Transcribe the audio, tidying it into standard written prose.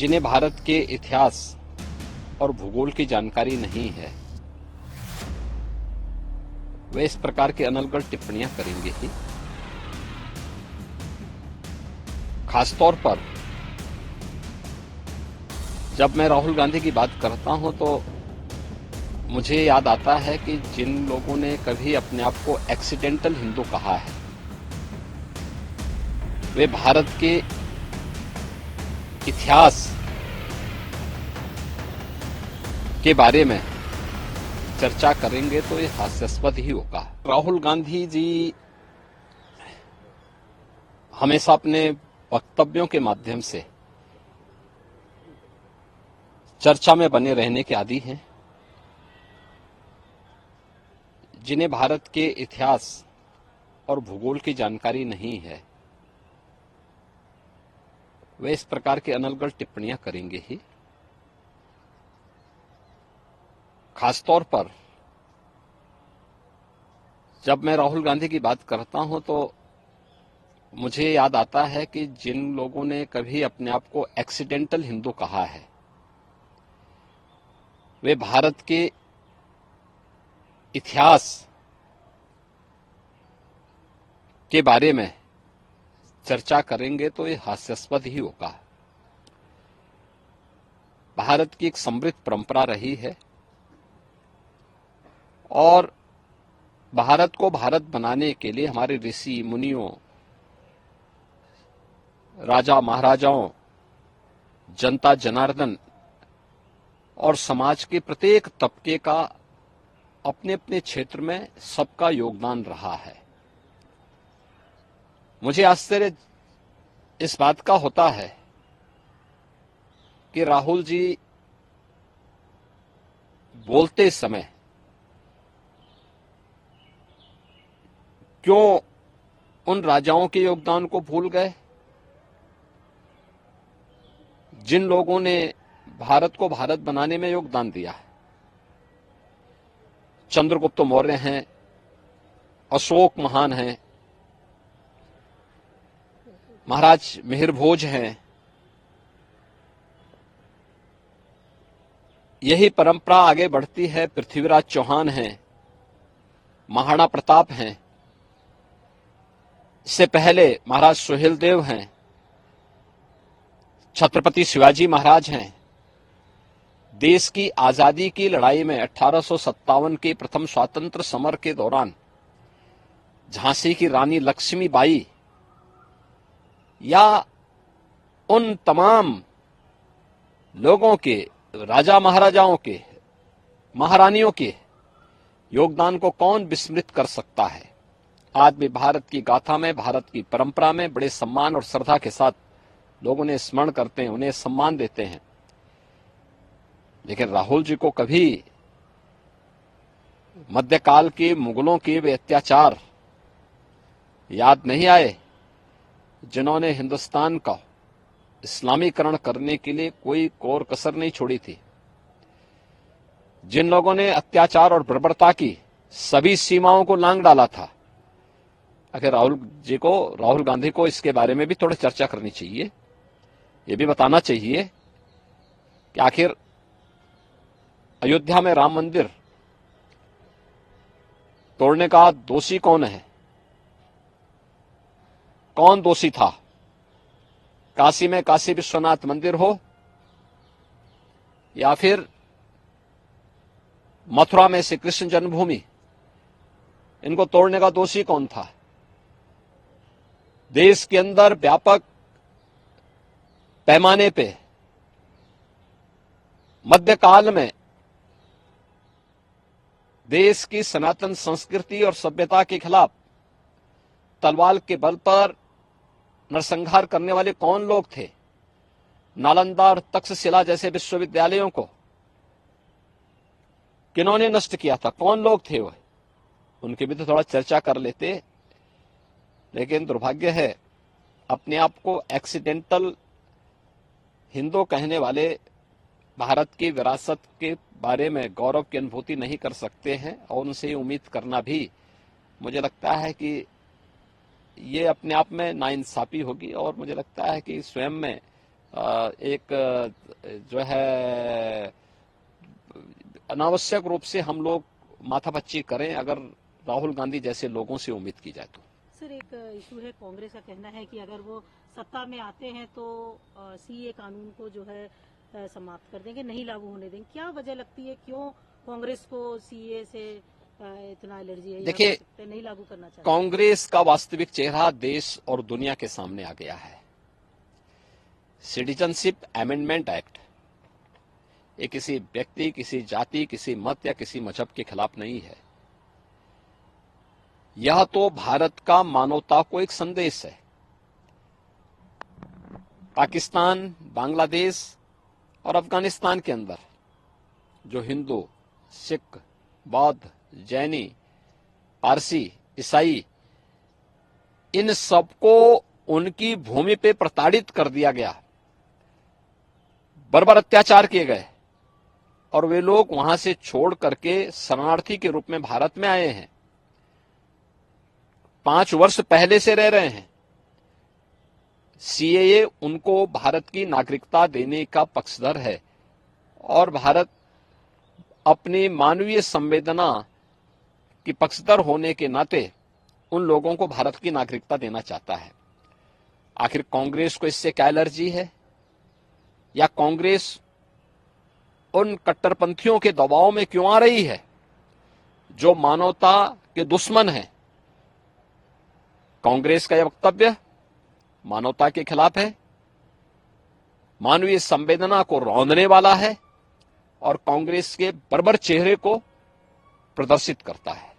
जिन्हें भारत के इतिहास और भूगोल की जानकारी नहीं है वे इस प्रकार की अनर्गल टिप्पणियां करेंगे ही। खासतौर पर जब मैं राहुल गांधी की बात करता हूं तो मुझे याद आता है कि जिन लोगों ने कभी अपने आप को एक्सीडेंटल हिंदू कहा है वे भारत के इतिहास के बारे में चर्चा करेंगे तो ये हास्यास्पद ही होगा। राहुल गांधी जी हमेशा अपने वक्तव्यों के माध्यम से चर्चा में बने रहने के आदी हैं। जिन्हें भारत के इतिहास और भूगोल की जानकारी नहीं है वे इस प्रकार की अनर्गल टिप्पणियां करेंगे ही। खासतौर पर जब मैं राहुल गांधी की बात करता हूं तो मुझे याद आता है कि जिन लोगों ने कभी अपने आप को एक्सीडेंटल हिंदू कहा है वे भारत के इतिहास के बारे में चर्चा करेंगे तो ये हास्यास्पद ही होगा। भारत की एक समृद्ध परंपरा रही है और भारत को भारत बनाने के लिए हमारे ऋषि मुनियों, राजा महाराजाओं, जनता जनार्दन और समाज के प्रत्येक तबके का अपने अपने क्षेत्र में सबका योगदान रहा है। मुझे आश्चर्य इस बात का होता है कि राहुल जी बोलते समय क्यों उन राजाओं के योगदान को भूल गए जिन लोगों ने भारत को भारत बनाने में योगदान दिया है। चंद्रगुप्त मौर्य हैं, अशोक महान हैं, महाराज मिहिर भोज हैं। यही परंपरा आगे बढ़ती है। पृथ्वीराज चौहान हैं, महाराणा प्रताप हैं, इससे पहले महाराज सुहेलदेव हैं, छत्रपति शिवाजी महाराज हैं। देश की आजादी की लड़ाई में 1857 के प्रथम स्वातंत्र समर के दौरान झांसी की रानी लक्ष्मीबाई या उन तमाम लोगों के, राजा महाराजाओं के, महारानियों के योगदान को कौन विस्मृत कर सकता है। आज भी भारत की गाथा में, भारत की परंपरा में बड़े सम्मान और श्रद्धा के साथ लोग उन्हें स्मरण करते हैं, उन्हें सम्मान देते हैं। लेकिन राहुल जी को कभी मध्यकाल के मुगलों के वे अत्याचार याद नहीं आए जिन्होंने हिंदुस्तान का इस्लामीकरण करने के लिए कोई कोर कसर नहीं छोड़ी थी। जिन लोगों ने अत्याचार और बर्बरता की सभी सीमाओं को लांघ डाला था। अगर राहुल गांधी को इसके बारे में भी थोड़ी चर्चा करनी चाहिए। ये भी बताना चाहिए कि आखिर अयोध्या में राम मंदिर तोड़ने का दोषी कौन है, कौन दोषी था। काशी में काशी विश्वनाथ मंदिर हो या फिर मथुरा में श्री कृष्ण जन्मभूमि, इनको तोड़ने का दोषी कौन था। देश के अंदर व्यापक पैमाने पे मध्यकाल में देश की सनातन संस्कृति और सभ्यता के खिलाफ तलवार के बल पर नरसंहार करने वाले कौन लोग थे। नालंदा और तक्षशिला जैसे विश्वविद्यालयों को किन्होंने नष्ट किया था, कौन लोग थे वह, उनकी भी तो थोड़ा चर्चा कर लेते। लेकिन दुर्भाग्य है, अपने आप को एक्सीडेंटल हिंदू कहने वाले भारत की विरासत के बारे में गौरव की अनुभूति नहीं कर सकते हैं और उनसे उम्मीद करना भी मुझे लगता है कि ये अपने आप में नाइंसाफी होगी और मुझे लगता है कि स्वयं में एक जो है अनावश्यक रूप से हम लोग माथापच्ची करें अगर राहुल गांधी जैसे लोगों से उम्मीद की जाए तो। सर, एक इशू है, कांग्रेस का कहना है कि अगर वो सत्ता में आते हैं तो सीए कानून को जो है समाप्त कर देंगे, नहीं लागू होने देंगे। क्या वजह लगती है, क्यों कांग्रेस को सीए से इतना एलर्जी है? देखिए, नहीं लागू करना चाहिए। कांग्रेस का वास्तविक चेहरा देश और दुनिया के सामने आ गया है। सिटीजनशिप अमेंडमेंट एक्ट ये किसी व्यक्ति, किसी जाति, किसी मत या किसी मजहब के खिलाफ नहीं है। यह तो भारत का मानवता को एक संदेश है। पाकिस्तान, बांग्लादेश और अफगानिस्तान के अंदर जो हिंदू, सिख, बौद्ध, जैनी, पारसी, ईसाई, इन सबको उनकी भूमि पे प्रताड़ित कर दिया गया, बर्बर अत्याचार किए गए और वे लोग वहां से छोड़ करके शरणार्थी के रूप में भारत में आए हैं। 5 वर्ष पहले से रह रहे हैं। सीएए उनको भारत की नागरिकता देने का पक्षधर है और भारत अपनी मानवीय संवेदना की पक्षधर होने के नाते उन लोगों को भारत की नागरिकता देना चाहता है। आखिर कांग्रेस को इससे क्या एलर्जी है? या कांग्रेस उन कट्टरपंथियों के दबाव में क्यों आ रही है जो मानवता के दुश्मन हैं? कांग्रेस का यह वक्तव्य मानवता के खिलाफ है, मानवीय संवेदना को रौंदने वाला है और कांग्रेस के बर्बर चेहरे को प्रदर्शित करता है।